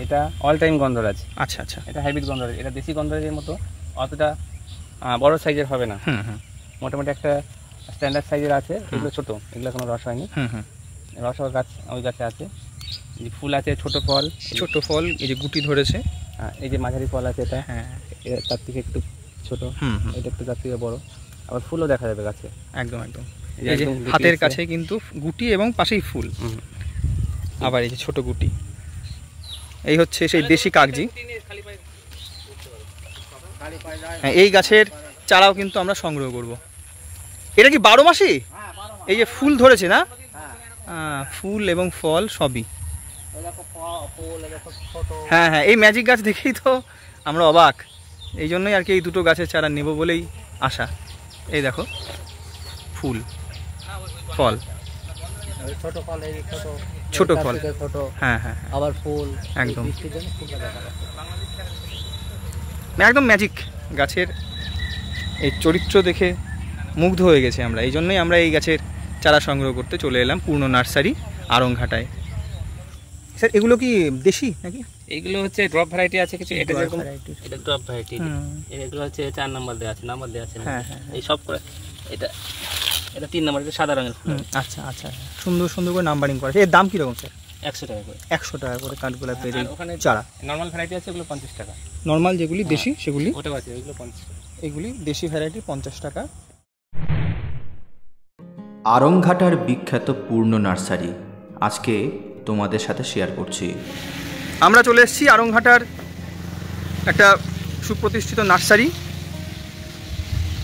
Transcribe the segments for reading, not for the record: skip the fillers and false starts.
এটা all time গন্ধরাজ। আচ্ছা আচ্ছা, এটা হাইব্রিড গন্ধরাজ। এটা দেশি গন্ধরাজের মতো অতটা বড় সাইজের হবে না। মোটামুটি একটা স্ট্যান্ডার্ড সাইজের আছে। এগুলো ছোট, এগুলো কোনো রস হয়নি। রস হওয়ার গাছ ওই গাছে আছে। ফুল আছে, ছোট ফল। ছোট ফল, এই যে গুটি ধরেছে। এই যে মাঝারি ফল আছে, এটা তার থেকে একটু ছোট, এটা একটু তার থেকে বড়। আবার ফুলও দেখা যাবে গাছে। একদম একদম, এই যে হাতের কাছে কিন্তু গুটি এবং পাশেই ফুল। আবার এই যে ছোট গুটি, এই হচ্ছে সেই দেশি কাগজি। হ্যাঁ, এই গাছের চারাও কিন্তু আমরা সংগ্রহ করব। এটা কি 12 মাসই? এই যে ফুল ধরেছে না? ফুল এবং ফল সবই। হ্যাঁ হ্যাঁ, এই ম্যাজিক গাছ দেখেই তো আমরা অবাক। এই জন্যই আর কি এই দুটো গাছের চারা নেব বলেই আশা। এই দেখো, ফুল, ফল, ছোট ফল, হ্যাঁ হ্যাঁ, আবার ফুল, একদম একদম ম্যাজিক গাছের এই চরিত্র দেখে মুগ্ধ হয়ে গেছে আমরা। এই জন্যই আমরা এই গাছের চারা সংগ্রহ করতে চলে এলাম পূর্ণ নার্সারি, আরংঘাটায়। স্যার, এগুলো কি দেশি নাকি? এইগুলো হচ্ছে ড্রপ ভ্যারাইটি আছে কিছু। এটা যেরকম এটা ড্রপ ভ্যারাইটি, এগুলো হচ্ছে 4 নম্বর দেওয়া আছে, নাম্বার দেওয়া আছে। হ্যাঁ হ্যাঁ, এই সব করে এটা 3 নম্বর, এটা সাদা রঙের ফুল। আচ্ছা আচ্ছা, সুন্দর সুন্দর করে নাম্বারিং করা আছে। এর দাম কীরকম স্যার? 100 টাকা করে। 100 টাকা করে কাঠগোলাপের এই চারা। নর্মাল ভ্যারাইটি আছে, এগুলো 50 টাকা। নর্মাল যেগুলি দেশি সেগুলি ওটাও আছে, এগুলো 50 টাকা। এগুলি দেশি ভ্যারাইটি 50 টাকা। আরংঘাটার বিখ্যাত পূর্ণ নার্সারি আজকে তোমাদের সাথে শেয়ার করছি। আমরা চলে এসেছি আরংঘাটার একটা সুপ্রতিষ্ঠিত নার্সারি,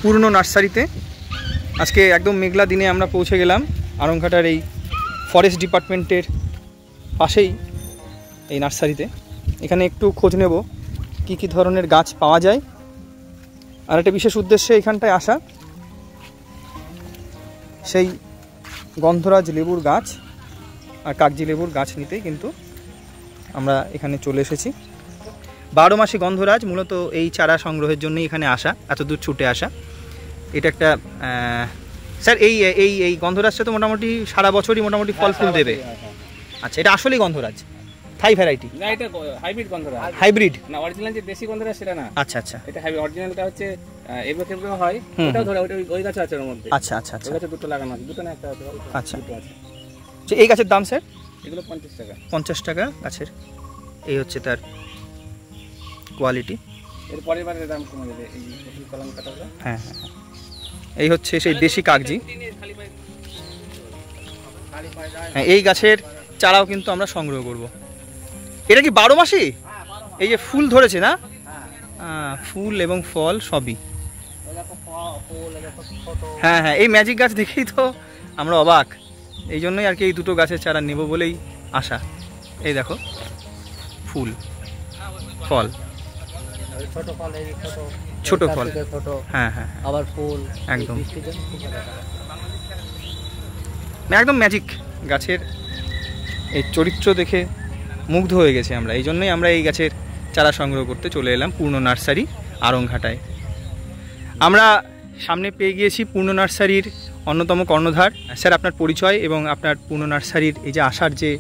পূর্ণ নার্সারিতে। আজকে একদম মেঘলা দিনে আমরা পৌঁছে গেলাম আরংঘাটার এই ফরেস্ট ডিপার্টমেন্টের পাশেই এই নার্সারিতে। এখানে একটু খোঁজ নেব কি কি ধরনের গাছ পাওয়া যায়। আর একটা বিশেষ উদ্দেশ্যে এখানটায় আসা, সেই গন্ধরাজ লেবুর গাছ আর কাগজি লেবুর গাছ নিতেই কিন্তু আমরা এখানে চলে এসেছি। 12 মাসি গন্ধরাজ মূলত এই চারা সংগ্রহের জন্যই এখানে আসা, এত দূর ছুটে আসা। এটা একটা স্যার, এই এই এই গন্ধরাজটা তো মোটামুটি সারা বছরই মোটামুটি ফল ফুল দেবে। আচ্ছা, এটা আসলেই গন্ধরাজ, থাই ভ্যারাইটি? না, এটা হাইব্রিড গন্ধরাজ। হাইব্রিড না, অরিজিনাল যে দেশি গন্ধরাজ সেটা না। আচ্ছা আচ্ছা, এটা হাইব্রিড। অরিজিনালটা হচ্ছে এগুলো হয়, ওটাও ধরে ওই গাছ আছে ওর মধ্যে। আচ্ছা আচ্ছা আচ্ছা, ওই গাছে দুটো লাগানো আছে, দুটো না একটা আছে। আচ্ছা, এই গাছের দাম স্যার? এগুলো 50 টাকা। 50 টাকা গাছের। এই হচ্ছে তার কোয়ালিটি। এর পরের বারের দাম কমে যাবে এই কলম কাটাটা। হ্যাঁ হ্যাঁ, এই হচ্ছে সেই দেশি কাগজি। হ্যাঁ, এই গাছের চারাও কিন্তু আমরা সংগ্রহ করব। এটা কি 12 মাসই? এই যে ফুল ধরেছে না? ফুল এবং ফল সবই। হ্যাঁ হ্যাঁ, এই ম্যাজিক গাছ দেখেই তো আমরা অবাক। এই জন্যই আর কি এই দুটো গাছের চারা নেব বলেই আশা। এই দেখো, ফুল, ফল, ছোট ফল, হ্যাঁ হ্যাঁ, আবার ফুল, একদম একদম ম্যাজিক গাছের এই চরিত্র দেখে মুগ্ধ হয়ে গেছে আমরা। এই জন্যই আমরা এই গাছের চারা সংগ্রহ করতে চলে এলাম পূর্ণ নার্সারি, আরংঘাটায়। আমরা সামনে পেয়ে গিয়েছি পূর্ণ নার্সারির অন্যতম কর্ণধার। স্যার, আপনার পরিচয় এবং আপনার পূর্ণ নার্সারির এই যে আসার যে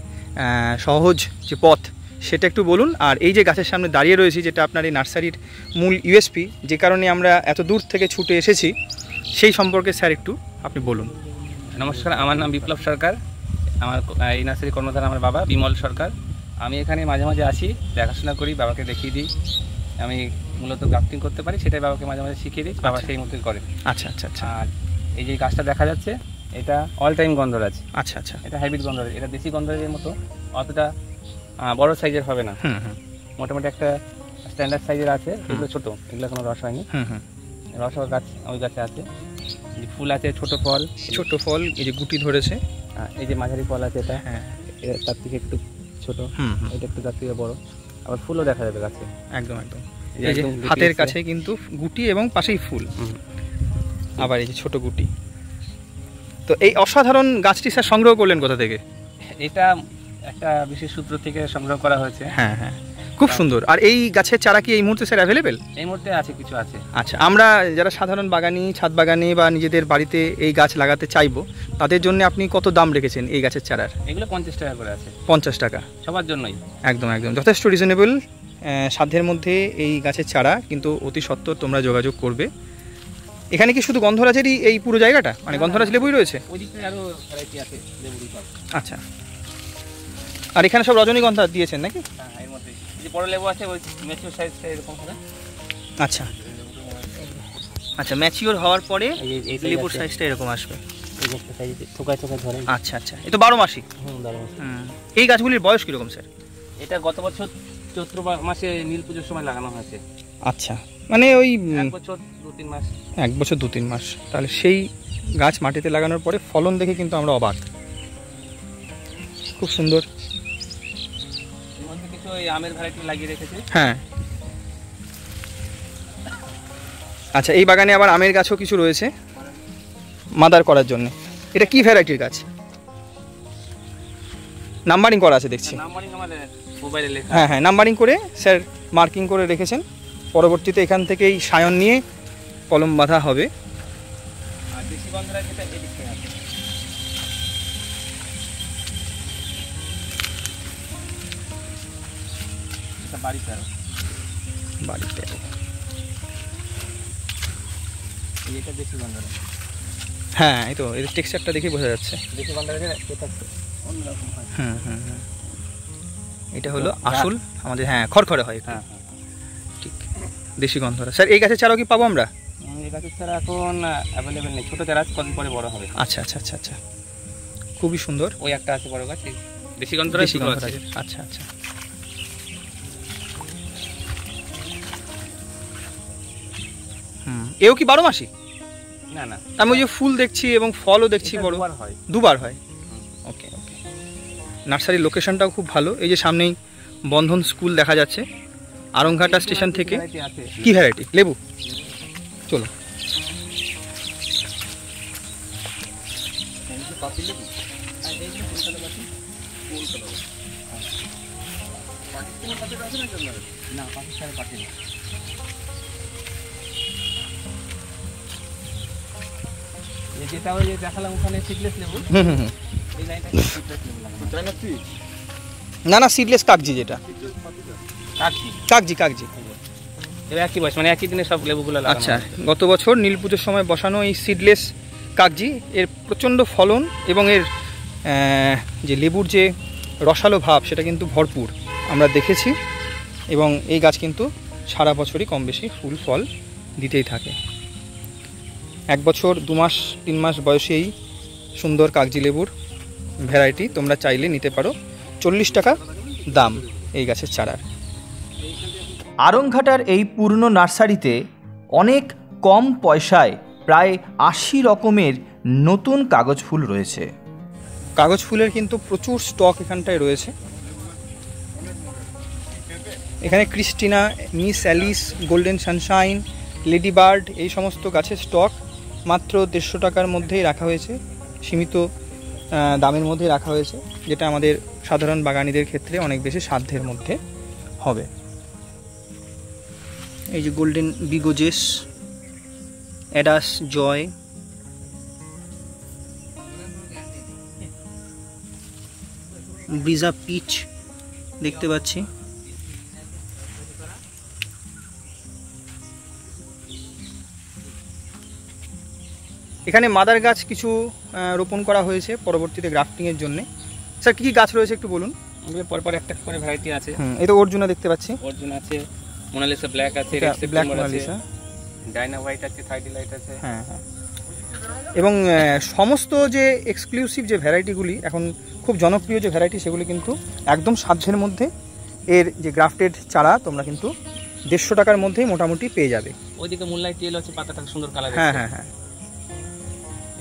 সহজ যে পথ সেটা একটু বলুন। আর এই যে গাছের সামনে দাঁড়িয়ে রয়েছি, যেটা আপনার এই নার্সারির মূল ইউএসপি, যে কারণে আমরা এত দূর থেকে ছুটে এসেছি, সেই সম্পর্কে স্যার একটু আপনি বলুন। নমস্কার, আমার নাম বিপ্লব সরকার। আমার এই নার্সারি কর্ণধার আমার বাবা বিমল সরকার। আমি এখানে মাঝে মাঝে আসি, দেখাশোনা করি, বাবাকে দেখিয়ে দিই। আমি মূলত গ্রাফটিং করতে পারি, সেটাই বাবাকে মাঝে মাঝে শিখিয়ে দিই, বাবা সেই মতোই করে। আচ্ছা আচ্ছা আচ্ছা। আর এই যে গাছটা দেখা যাচ্ছে, এটা অল টাইম গন্ধরাজ। আচ্ছা আচ্ছা, এটা হাইব্রিড গন্ধরাজ। এটা দেশি গন্ধরাজের মতো অতটা বড় সাইজের হবে না। মোটামুটি একটা স্ট্যান্ডার্ড সাইজের আছে। এগুলো ছোট, এগুলো কোনো রস হয়নি। রস হওয়ার গাছ ওই গাছে আছে। ফুল আছে, ছোট ফল, ছোট ফল, এই যে গুটি ধরেছে। এই যে মাঝারি ফল আছে, এটা তার থেকে একটু ছোট, এটা একটু তার থেকে বড়। আবার ফুলও দেখা যাবে গাছে। একদম একদম, এই যে হাতের কাছে কিন্তু গুটি এবং পাশেই ফুল। আবার এই যে ছোট গুটি। তো এই অসাধারণ গাছটি স্যার সংগ্রহ করলেন কোথা থেকে? এটা একটা বিশেষ সূত্র থেকে সংগ্রহ করা হয়েছে। হ্যাঁ হ্যাঁ, খুব সুন্দর। আর এই গাছের চারা কি এই মুহূর্তে স্যার অ্যাভেলেবেল? এই মুহূর্তে আছে, কিছু আছে। আচ্ছা, আমরা যারা সাধারণ বাগানি, ছাদ বাগানে বা নিজেদের বাড়িতে এই গাছ লাগাতে চাইবো, তাদের জন্য আপনি কত দাম রেখেছেন এই গাছের চারার? এগুলো 50 টাকা করে আছে। 50 টাকা সবার জন্যই। একদম একদম যথেষ্ট রিজনেবল। সাধ্যের মধ্যে এই গাছের চারা কিন্তু অতি সত্বর তোমরা যোগাযোগ করবে। এখানে কি শুধু গন্ধরাজেরই এই পুরো জায়গাটা, মানে গন্ধরাজ লেবুই রয়েছে? ওইদিকে আরো ভ্যারাইটি আছে লেবুরই সব। আচ্ছা, আর এখানে সব রজনীগন্ধা দিয়েছেন নাকি? হ্যাঁ, এর মধ্যে যে বড় লেবু আছে ওই ম্যাচিওর সাইজটা এরকম হবে। আচ্ছা আচ্ছা, ম্যাচিওর হওয়ার পরে এই লেবুর সাইজটা এরকম আসবে। এই একটা সাইজ থোকায় থোকায় ধরে। আচ্ছা আচ্ছা, এ তো 12 মাসই। এই গাছগুলির বয়স কিরকম স্যার? এটা গত বছর চৈত্র মাসে নীল পুজোর সময় লাগানো হয়েছে। আচ্ছা, মানে ওই 1 বছর 2-3 মাস। 1 বছর 2-3 মাস। তাহলে সেই গাছ মাটিতে লাগানোর পরে ফলন দেখে কিন্তু আমরা অবাক। খুব সুন্দর। এর মধ্যে কিছু ওই আমের ভ্যারাইটি লাগিয়ে রেখেছে। হ্যাঁ, আচ্ছা, এই বাগানে আবার আমের গাছও কিছু রয়েছে মাদার করার জন্য। এটা কি ভ্যারাইটির গাছ? নাম্বারিং করা আছে দেখছি। নাম্বারিং আমাদের মোবাইলে লেখা। হ্যাঁ হ্যাঁ, নাম্বারিং করে স্যার মার্কিং করে রেখেছেন। পরবর্তীতে এখান থেকেই সায়ন নিয়ে কলম বাঁধা হবে। আর দেশি গন্ধরাজ যেটা এদিক থেকে আছে। এটা বাড়িতে আর বাড়িতে এটা দেশি গন্ধরাজ। হ্যাঁ, এই তো এর টেক্সচারটা দেখে বোঝা যাচ্ছে। দেশি গন্ধরাজের এটা অন্যরকম হয়। হুম হুম হুম, এটা হলো আসল আমাদের। হ্যাঁ, খড়খড়ে হয় একটু। হ্যাঁ, ঠিক, দেশি গন্ধরাজ। স্যার এই গাছের চারাও কি পাবো আমরা? এই গাছের চারা এখন অ্যাভেলেবেল নেই, ছোটো চারা কদিন পরে বড় হবে। আচ্ছা আচ্ছা আচ্ছা আচ্ছা, খুবই সুন্দর। ওই একটা আছে বড় গাছ, দেশি গন্ধরাজ। দেশি গন্ধরাজের। আচ্ছা আচ্ছা, এও কি 12 মাসই? না না, আমি ওই যে ফুল দেখছি এবং ফলও দেখছি বড়। হয়। দুবার হয়। ওকে ওকে, নার্সারির লোকেশনটাও খুব ভালো। এই যে সামনেই বন্ধন স্কুল দেখা যাচ্ছে আরংঘাটা স্টেশন থেকে। কি ভ্যারাইটি লেবু? চলো। যেটা ওই যে দেখালাম ওখানে সিডলেস লেবু, হুম হুম হুম, এই লাইনটা সিডলেস লেবু লাগানো। না না, সিডলেস কাগজি, যেটা কাটছি কাগজি কাগজি। এবার একই বয়স, মানে একই দিনে সব লেবুগুলো লাগানো। আচ্ছা, গত বছর নীল পুজোর সময় বসানো এই সিডলেস কাগজি, এর প্রচণ্ড ফলন এবং এর যে লেবুর যে রসালো ভাব সেটা কিন্তু ভরপুর আমরা দেখেছি। এবং এই গাছ কিন্তু সারা বছরই কম বেশি ফুল ফল দিতেই থাকে। 1 বছর 2 মাস 3 মাস বয়সেই সুন্দর কাগজি লেবুর ভ্যারাইটি তোমরা চাইলে নিতে পারো। 40 টাকা দাম এই গাছের চারার। আরংঘাটার এই পুরনো নার্সারিতে অনেক কম পয়সায় প্রায় 80 রকমের নতুন কাগজ ফুল রয়েছে। কাগজ ফুলের কিন্তু প্রচুর স্টক এখানটায় রয়েছে। এখানে Christina, Miss Alice, Golden Sunshine, Lady Bird এই সমস্ত গাছের স্টক মাত্র 150 টাকার মধ্যেই রাখা হয়েছে। সীমিত দামের মধ্যেই রাখা হয়েছে, যেটা আমাদের সাধারণ বাগানীদের ক্ষেত্রে অনেক বেশি সাধ্যের মধ্যে হবে। এই যে গোল্ডেন বিগোজেস, অ্যাডাস জয়, ব্রিজা পিচ দেখতে পাচ্ছি। এখানে মাদার গাছ কিছু রোপণ করা হয়েছে পরবর্তীতে গ্রাফটিংয়ের জন্য। স্যার কী কী গাছ রয়েছে একটু বলুন। পরপর একটা করে ভ্যারাইটি আছে। এই তো অর্জুনা দেখতে পাচ্ছি, অর্জুন আছে, মোনালিসা ব্ল্যাক আছে, ব্ল্যাক মোনালিসা, ডাইনা হোয়াইট আছে, থার্টি লাইট আছে। হ্যাঁ হ্যাঁ, এবং সমস্ত যে এক্সক্লুসিভ যে ভ্যারাইটিগুলি এখন খুব জনপ্রিয় যে ভ্যারাইটি, সেগুলি কিন্তু একদম সাধ্যের মধ্যে। এর যে গ্রাফটেড চারা তোমরা কিন্তু 150 টাকার মধ্যেই মোটামুটি পেয়ে যাবে। ওইদিকে মুনলাইট টেল আছে, পাতাটা সুন্দর কালার। হ্যাঁ হ্যাঁ হ্যাঁ,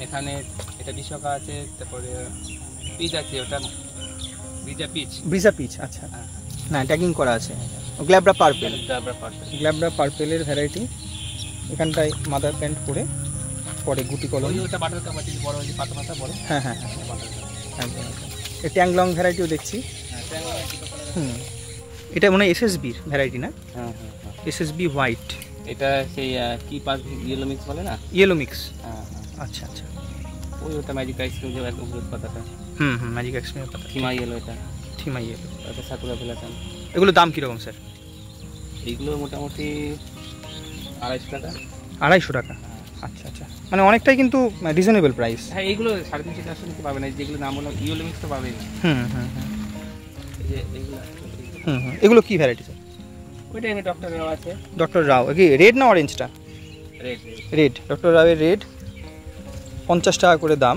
এখানে এটা বিশাখা আছে, তারপরে পিচ আছে, ওটা ব্রিজা পিচ। ব্রিজা পিচ, আচ্ছা, না ট্যাগিং করা আছে। গ্ল্যাবরা পার্পেল, গ্ল্যাবরা পার্পেলের ভ্যারাইটি এখানটায় মাদার প্যান্ট করে পরে গুটি কলম। ওটা বাটার কাপ আছে, বড় ওই পাতা পাতা বড়। হ্যাঁ হ্যাঁ হ্যাঁ, একদম। এই ট্যাংলং ভ্যারাইটিও দেখছি। এটা মনে হয় এসএসবির ভ্যারাইটি না? হ্যাঁ হ্যাঁ হ্যাঁ। এসএসবি হোয়াইট, এটা সেই কি পাস ইয়েলো মিক্স বলে না? Yellow mix. হ্যাঁ হ্যাঁ। আচ্ছা আচ্ছা। ওই ওটা ম্যাজিক আইসক্রিম যে এক উপযুক্ত পাতাটা, হুম হুম, ম্যাজিক আইসক্রিমের পাতা, থিমা ইয়েলো এটা, থিমা ইয়েলো। ওটা সাকুরা বিলাতান। এগুলোর দাম কীরকম স্যার? এইগুলো মোটামুটি 250 টাকা। 250 টাকা? আচ্ছা আচ্ছা, মানে অনেকটাই কিন্তু রিজনেবল প্রাইস। হ্যাঁ এইগুলো 350-400 নিতে পাবে না, যেগুলো নাম হলো ইয়েলো মিক্স তো পাবেই না। হুম হুম হুম এই যে এইগুলো হুম হুম। এগুলো কী ভ্যারাইটি স্যার? ওইটা এমনি ডক্টর রাও আছে, ডক্টর রাও। কি রেড না অরেঞ্জটা? রেড। রেড, ডক্টর রাওয়ের রেড 50 টাকা করে দাম।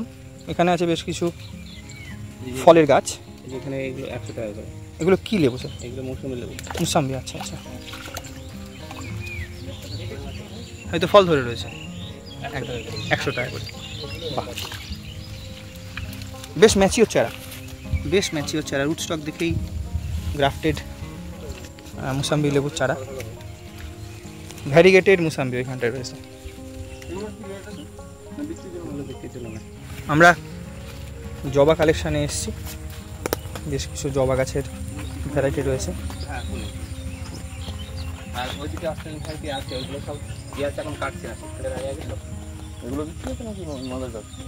এখানে আছে বেশ কিছু ফলের গাছ। যেখানে এগুলো 100 টাকা করে। এগুলো কী লেবু স্যার? এগুলো মৌসুমি লেবু। মুসাম্বি, আচ্ছা আচ্ছা। হয়তো ফল ধরে রয়েছে। 100 টাকা করে। বাহ, বেশ ম্যাচিওর চারা, বেশ ম্যাচিওর চারা। রুট স্টক দেখেই গ্রাফটেড মুসাম্বি লেবুর চারা, ভ্যারিগেটেড মুসাম্বি ওইখানটায় রয়েছে। আমরা জবা কালেকশানে এসেছি, বেশ কিছু জবা গাছের ভ্যারাইটি রয়েছে। হ্যাঁ ফুলে। আর ওইদিকে অস্ট্রেলিয়ান ভ্যারাইটি আছে, ওইগুলো সব ইয়াতে এখন কাটছে না, শীতকালের আগে আগে সব ওগুলো বিক্রি হচ্ছে নাকি মজার যাচ্ছে।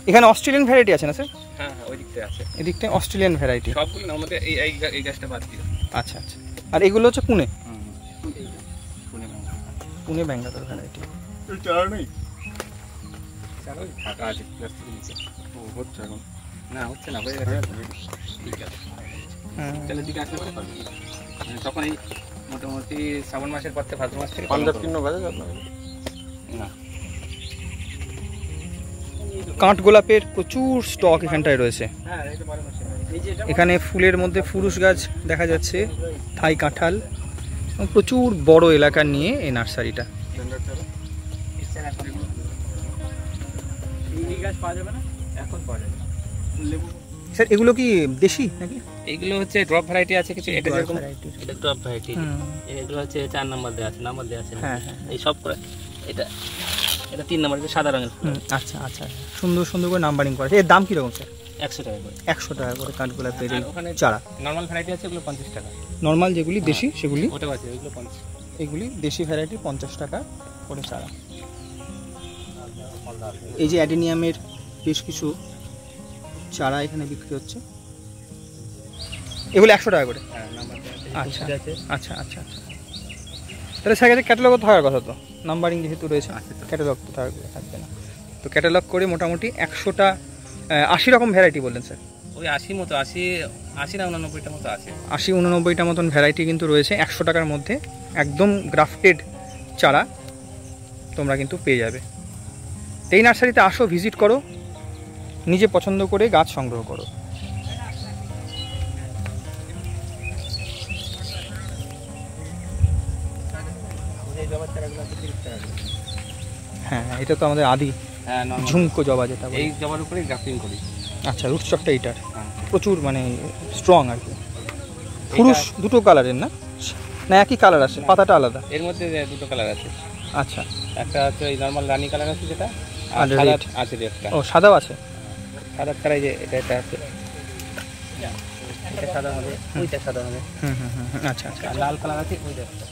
এখানে অস্ট্রেলিয়ান ভ্যারাইটি আছে না স্যার? হ্যাঁ হ্যাঁ, ওই দিকটায় আছে, এদিকটায় অস্ট্রেলিয়ান ভ্যারাইটি সবগুলো না, আমাদের এই এই গাছটা বাদ দিয়ে। আচ্ছা আচ্ছা। আর এগুলো হচ্ছে পুনে, পুনে পুনে ব্যাঙ্গালোর ভ্যারাইটি। চালো ফাঁকা আছে প্লাস্টিকের নিচে। ও হচ্ছে এখন না, হচ্ছে না, হয়ে গেছে। ঠিক আছে, তাহলে দিকে আসলে পরে পারবে। তখন এই মোটামুটি শ্রাবণ মাসের পর থেকে ভাদ্র মাস থেকে না। কাঠগোলাপের প্রচুর স্টক এখানটায় রয়েছে। হ্যাঁ এই তো 12 মাসে। এখানে ফুলের মধ্যে ফুরুষ গাছ দেখা যাচ্ছে, থাই কাঁঠাল, এবং প্রচুর বড় এলাকা নিয়ে এই নার্সারিটা। এই গাছ পাওয়া যাবে না, এখন পাওয়া যাবে লেবু। স্যার এগুলো কি দেশি নাকি? এইগুলো হচ্ছে ড্রপ ভ্যারাইটি আছে কিছু, এটা যেরকম variety। এটা ড্রপ ভ্যারাইটি, এগুলো হচ্ছে 4 নাম্বার দেওয়া আছে, নাম্বার দেওয়া আছে না। হ্যাঁ হ্যাঁ, এই সব করে এটা এটা 3 নাম্বার, এটা সাদা রঙের ফুল। আচ্ছা আচ্ছা, সুন্দর সুন্দর করে নাম্বারিং করা আছে। এর দাম কীরকম স্যার? 100 টাকা করে। 100 টাকা করে কাঠগোলাপের এই আর ওখানে চারা। নরমাল ভ্যারাইটি আছে, ওগুলো 50 টাকা। নর্মাল যেগুলি দেশি সেগুলি, ওটাও আছে, ওইগুলো 50। এগুলি দেশি ভ্যারাইটি 50 টাকা করে চারা। এই যে অ্যাডেনিয়ামের বেশ কিছু চারা এখানে বিক্রি হচ্ছে, এগুলো 100 টাকা করে। হ্যাঁ নাম্বার দেওয়া আছে। আচ্ছা আছে। আচ্ছা আচ্ছা আচ্ছা। তাহলে স্যার কাছে ক্যাটালগও থাকার কথা তো, নাম্বারিং যেহেতু রয়েছে, ক্যাটালগ তো থাকবে না। তো ক্যাটালগ করে মোটামুটি 100টা 80 রকম ভ্যারাইটি বললেন স্যার? ওই 80 মতো, 80 না 89টা মতো আছে। 80-89টা মতন ভ্যারাইটি কিন্তু রয়েছে 100 টাকার মধ্যে। একদম গ্রাফটেড চারা তোমরা কিন্তু পেয়ে যাবে। এই নার্সারিতে আসো, ভিজিট করো, নিজে পছন্দ করে গাছ সংগ্রহ করো। এই জবার চারাগুলো আছে 30 টাকা করে। হ্যাঁ এটা তো আমাদের আদি হ্যাঁ নরমাল ঝুমকো জবা যেটা বলে। এই জবার উপরে গ্রাফটিং করি। আচ্ছা, রুট স্টকটা এইটার হ্যাঁ প্রচুর মানে স্ট্রং আর কি। পুরুষ দুটো কালারের না, না একই কালার আছে, পাতাটা আলাদা? এর মধ্যে দুটো কালার আছে। আচ্ছা, একটা হচ্ছে এই নরমাল রানী কালার আছে যেটা, আর আর সাদা red। আছে একটা। ও সাদাও আছে? সাদা ছাড়াই যে এটা আছে, এটা সাদা হবে, ওইটা সাদা হবে। হুম হুম হুম, আচ্ছা আচ্ছা। আর লাল কালার আছে ওইটা একটা।